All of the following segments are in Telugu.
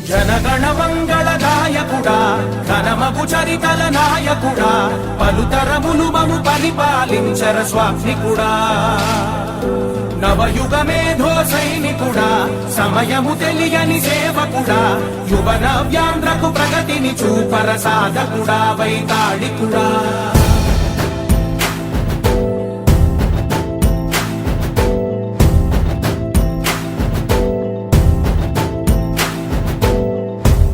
జనగణ మంగళ గాయకుడా ఘనమగు చరితల నాయకుడా పలుతరములు మము పరిపాలించర స్వామికుడా నవయుగ మేధో సైనికుడా సమయము తెలియని సేవకుడా యువన వ్యాంధ్రకు ప్రగతిని చూపర సాధకుడా వైతాళికుడా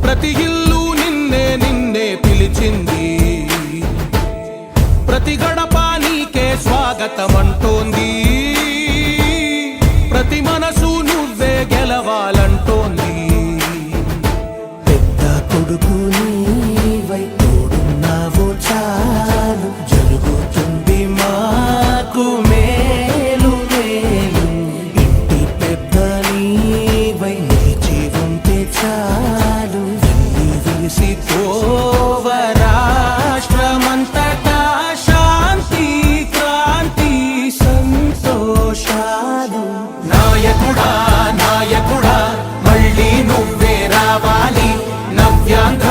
ప్రతి ఇల్లు నిన్నే నిన్నే పిలిచింది ప్రతి గడప నీకే స్వాగతమంటోంది ప్రతి మనసు నువ్వే గెలవాలంటోంది పెద్ద కొడుకు నీవై తోడున్నావో చాలు జరుగుతుంది మాకు మేలు మేలు ఇంటి పెద్ద నీవై నిలిచి ఉంటే చాలు వెళ్ళి విరిసి పోవ రాష్ట్రమంతటా శాంతి క్రాంతి సంతోషాలు నాయకుడా నాయకుడా మళ్ళీ నువ్వే రావాలి నవ్యాంధ్ర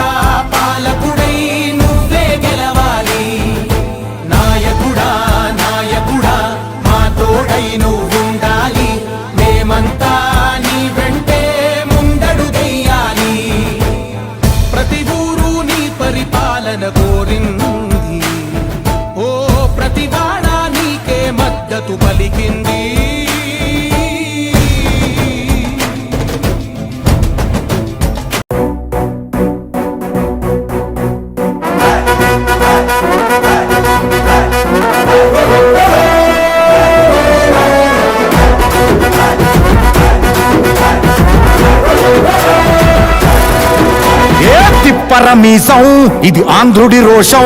పాలకుడై నువ్వే గెలవాలి నాయకుడా నాయకుడా మా తోడై నువ్వుండాలి మేమంతా నీ వెంటే ముందడుగెయ్యాలి ప్రతి ఊరు నీ పరిపాలన కోరింది ఓ ప్రతి వాడ నీకే మద్దతు పలికింది పరమీసం ఇది ఆంధ్రుడి రోషం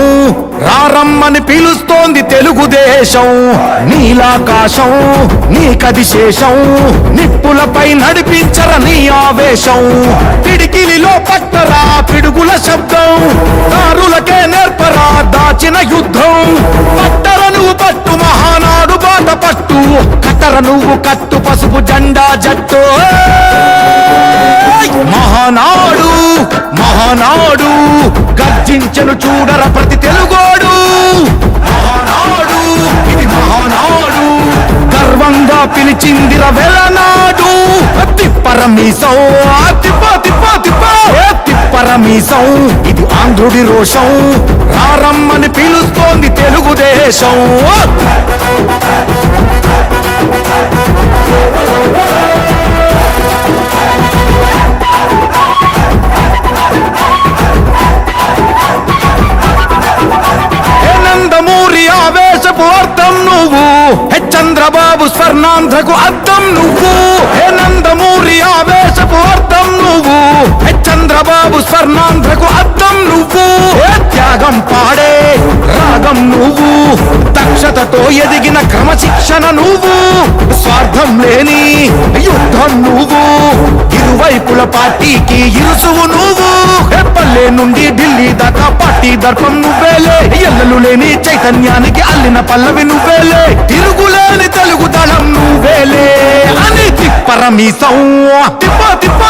రారమ్మని పిలుస్తోంది తెలుగుదేశం నీలాకాశం నీకది శేషం నిప్పులపై నడిపించర నీ ఆవేశం పిడికిలిలో పట్టరా పిడుగుల శబ్దం దారులకే నేర్పరా దాచిన యుద్ధం పట్టర నువ్వు పట్టు మహానాడు బాట పట్టు కట్టర నువ్వు కట్టు పసుపు జెండా జట్టు మహానాడు మహానాడు గర్జించను చూడర ప్రతి తెలుగోడు మహానాడు ఇది మహానాడు గర్వంగా పిలిచిందిర వెలనాడు తిప్పరమీసం తిప్పరమీసం ఇది ఆంధ్రుడి రోషం రారమ్మని పిలుస్తోంది తెలుగుదేశం నందమూరి ఆవేశపు అర్థం నువ్వు చంద్రబాబు స్వర్ణాంధ్రకు అర్థం నువ్వు నందమూరి ఆవేశపు అర్థం నువ్వు చంద్రబాబు స్వర్ణాంధ్రకు అర్థం నువ్వు త్యాగం పాడే రాగం నువ్వు దక్షతతో ఎదిగిన క్రమశిక్షణ నువ్వు స్వార్థం లేని యుద్ధం నువ్వు ఇరువైపుల పార్టీకి ఇరుసువు నువ్వు పల్లె నుండి ఢిల్లీ దాకా పార్టీ దర్పం నువ్వేలే ఎల్లలు లేని చైతన్యానికి అల్లిన పల్లవి నువ్వేలే తిరుగులేని తెలుగు దళం నువ్వేలే అని తిప్పరమీసం తిప్ప